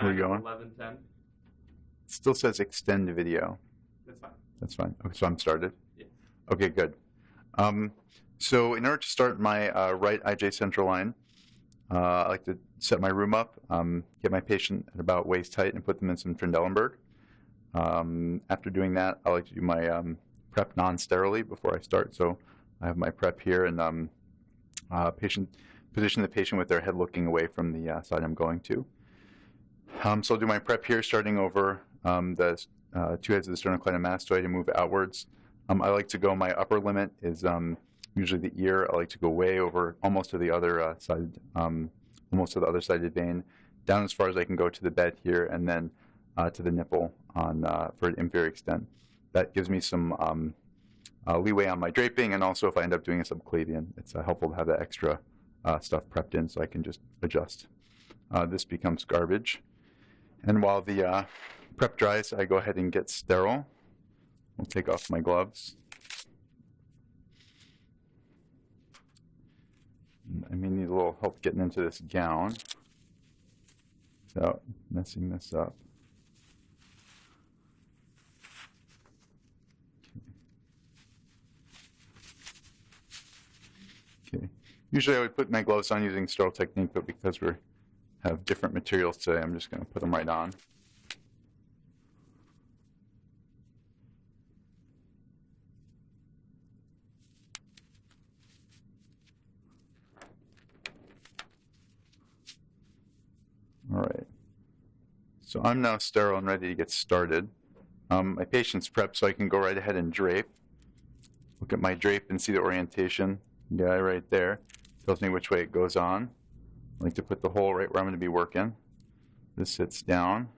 We're going? 11:10. It still says extend video. That's fine. That's fine. Okay, so I'm started? Yeah. Okay, good. So in order to start my right IJ central line, I like to set my room up, get my patient at about waist height and put them in some Trendelenburg. After doing that, I like to do my prep non-sterilely before I start. So I have my prep here and position the patient with their head looking away from the side I'm going to. So I'll do my prep here, starting over the two heads of the sternocleidomastoid and move outwards. I like to go, my upper limit is usually the ear. I like to go way over, almost to the other side, almost to the other sided vein, down as far as I can go to the bed here, and then to the nipple on for an inferior extent. That gives me some leeway on my draping, and also if I end up doing a subclavian, it's helpful to have that extra stuff prepped in so I can just adjust. This becomes garbage. And while the prep dries, I go ahead and get sterile. I'll take off my gloves. I may need a little help getting into this gown without messing this up. Okay. Usually I would put my gloves on using sterile technique, but because we have different materials today, I'm just going to put them right on. All right. So I'm now sterile and ready to get started. My patient's prepped, so I can go right ahead and drape. Look at my drape and see the orientation. Guy right there tells me which way it goes on. I like to put the hole right where I'm going to be working. This sits down.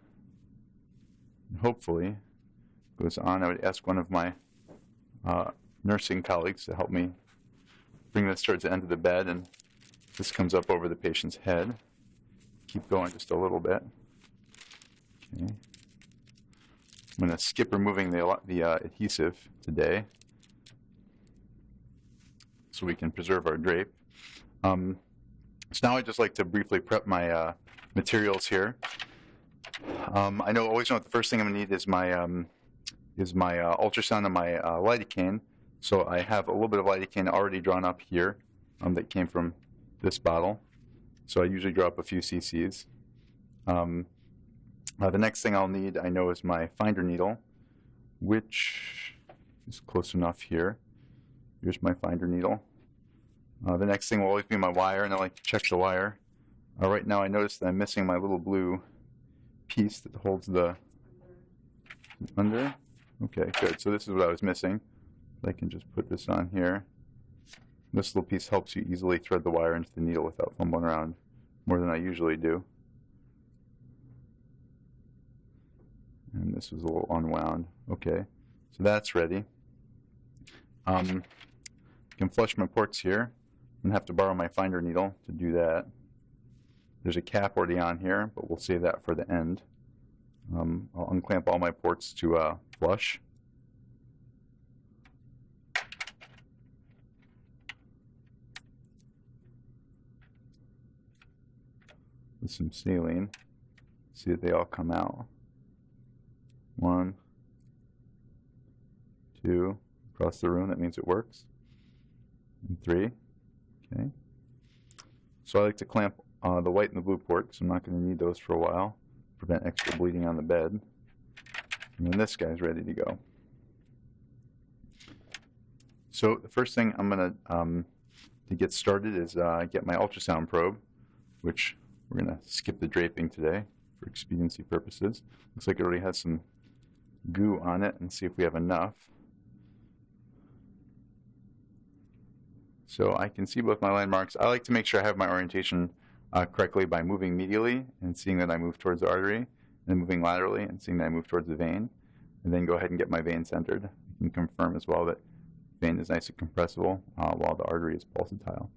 And hopefully goes on. I would ask one of my nursing colleagues to help me bring this towards the end of the bed, and this comes up over the patient's head. Keep going just a little bit. Okay. I'm going to skip removing the adhesive today so we can preserve our drape. So now I'd just like to briefly prep my materials here. I always know the first thing I'm going to need is my ultrasound and my lidocaine. So I have a little bit of lidocaine already drawn up here that came from this bottle. So I usually draw up a few cc's. The next thing I'll need, I know, is my finder needle, which is close enough here. Here's my finder needle. The next thing will always be my wire, and I like to check the wire. Right now I notice that I'm missing my little blue piece that holds the under. Okay, good. So this is what I was missing. I can just put this on here. This little piece helps you easily thread the wire into the needle without fumbling around more than I usually do. And this was a little unwound. Okay, so that's ready. I can flush my ports here. I'm going to have to borrow my finder needle to do that. There's a cap already on here, but we'll save that for the end. I'll unclamp all my ports to flush. With some saline, see that they all come out. 1, 2, across the room, that means it works. And 3, okay. So I like to clamp the white and the blue port, so I'm not going to need those for a while. Prevent extra bleeding on the bed. And then this guy's ready to go. So the first thing I'm going to get started is get my ultrasound probe, which we're going to skip the draping today for expediency purposes. Looks like it already has some goo on it, and see if we have enough. So I can see both my landmarks. I like to make sure I have my orientation correctly by moving medially and seeing that I move towards the artery, and then moving laterally and seeing that I move towards the vein, and then go ahead and get my vein centered. I can confirm as well that the vein is nice and compressible while the artery is pulsatile.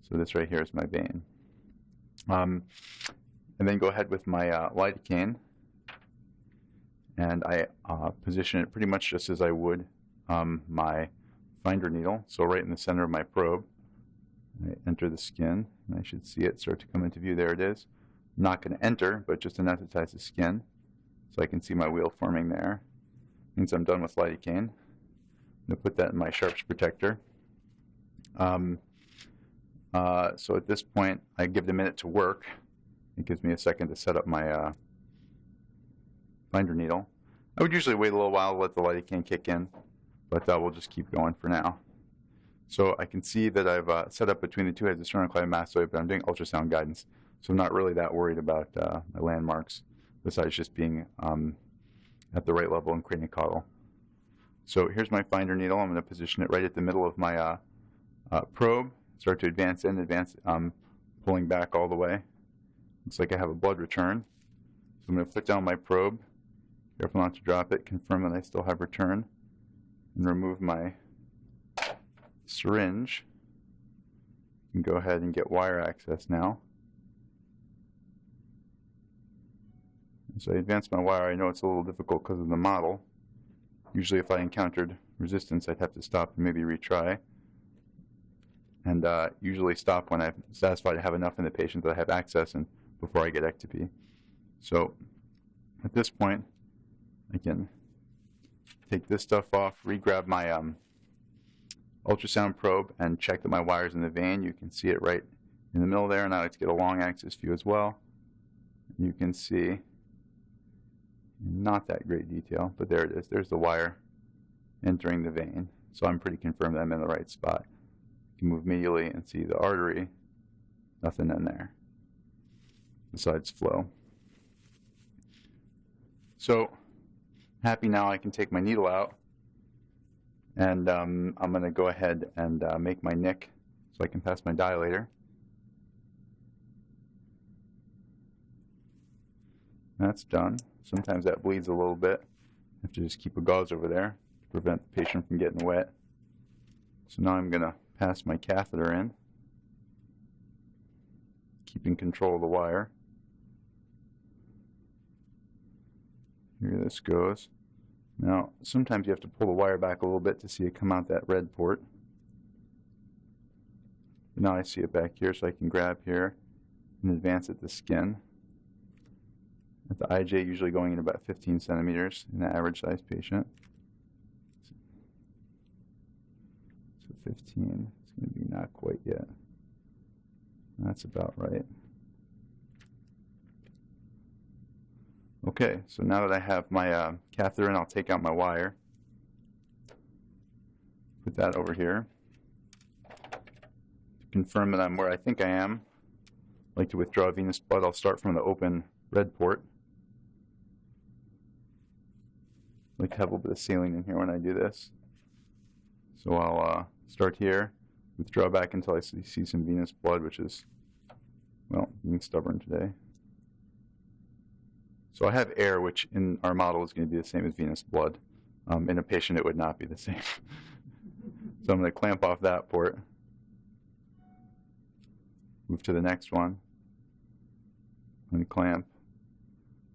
So this right here is my vein. And then go ahead with my lidocaine, and I position it pretty much just as I would my finder needle. So right in the center of my probe, I enter the skin, and I should see it start to come into view. There it is. I'm not going to enter, but just anesthetize the skin so I can see my wheal forming there. Means I'm done with lidocaine. I'm going to put that in my sharps protector. So at this point, I give it a minute to work. It gives me a second to set up my binder needle. I would usually wait a little while to let the lidocaine kick in, but we'll just keep going for now. So I can see that I've set up between the two heads of sternocleidomastoid, but I'm doing ultrasound guidance, so I'm not really that worried about my landmarks, besides just being at the right level in craniocaudal. So here's my finder needle. I'm going to position it right at the middle of my probe, start to advance in, pulling back all the way. Looks like I have a blood return. So I'm going to put down my probe, careful not to drop it, confirm that I still have return, and remove my syringe. And go ahead and get wire access now. So I advance my wire. I know it's a little difficult because of the model. Usually if I encountered resistance, I'd have to stop and maybe retry. And usually stop when I'm satisfied I have enough in the patient that I have access and before I get ectopy. So at this point, I can take this stuff off, re-grab my ultrasound probe, and check that my wire's in the vein. You can see it right in the middle there, and I like to get a long axis view as well. You can see, not that great detail, but there it is. There's the wire entering the vein. So I'm pretty confirmed that I'm in the right spot. You can move medially and see the artery, nothing in there besides flow. So happy now I can take my needle out, and I'm going to go ahead and make my nick so I can pass my dilator. That's done. Sometimes that bleeds a little bit. I have to just keep a gauze over there to prevent the patient from getting wet. So now I'm going to pass my catheter in, keeping control of the wire. Here this goes. Now, sometimes you have to pull the wire back a little bit to see it come out that red port. But now I see it back here, so I can grab here and advance at the skin. At the IJ, usually going in about 15 centimeters in an average sized patient. So 15, it's going to be not quite yet. That's about right. Okay, so now that I have my catheter in, I'll take out my wire. Put that over here. To confirm that I'm where I think I am, I'd like to withdraw venous blood. I'll start from the open red port. I like to have a little bit of saline in here when I do this. So I'll start here, withdraw back until I see some venous blood, which is, well, being stubborn today. So I have air, which in our model is going to be the same as venous blood. In a patient, it would not be the same. So I'm going to clamp off that port, move to the next one, unclamp,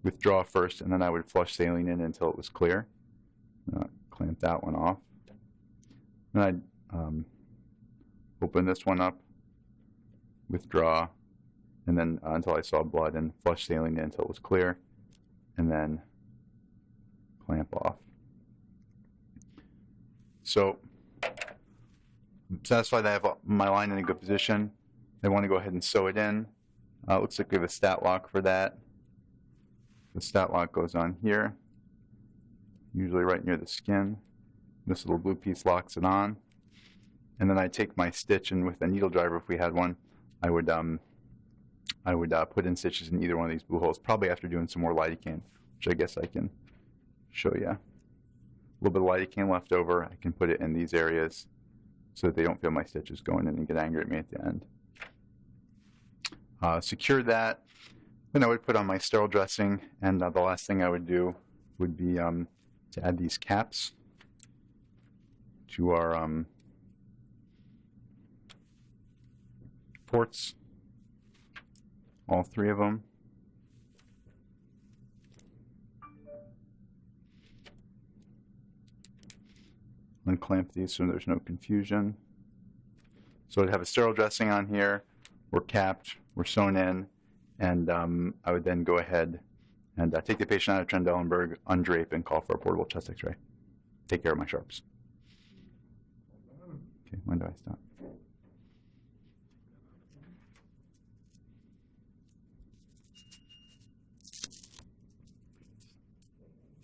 withdraw first, and then I would flush saline in until it was clear. Clamp that one off. Then I'd open this one up, withdraw, and then until I saw blood, and flush saline in until it was clear, and then clamp off. So I'm satisfied that I have my line in a good position. I want to go ahead and sew it in. Looks like we have a stat lock for that. The stat lock goes on here, usually right near the skin. This little blue piece locks it on. And then I take my stitch, and with a needle driver, if we had one, I would put in stitches in either one of these blue holes, probably after doing some more lidocaine, which I guess I can show you. A little bit of lidocaine left over, I can put it in these areas so that they don't feel my stitches going in and get angry at me at the end. Secure that. Then I would put on my sterile dressing, and the last thing I would do would be to add these caps to our ports, all three of them. Unclamp these so there's no confusion. So I'd have a sterile dressing on here, we're capped, we're sewn in, And I would then go ahead and take the patient out of Trendelenburg, undrape, and call for a portable chest X-ray. Take care of my sharps. Okay, when do I stop?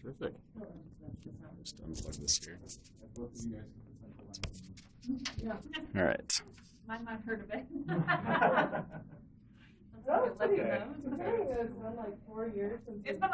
Terrific. Just unplug this here. All right. Might not heard of it. That was pretty good. Considering it's been like 4 years since. It's been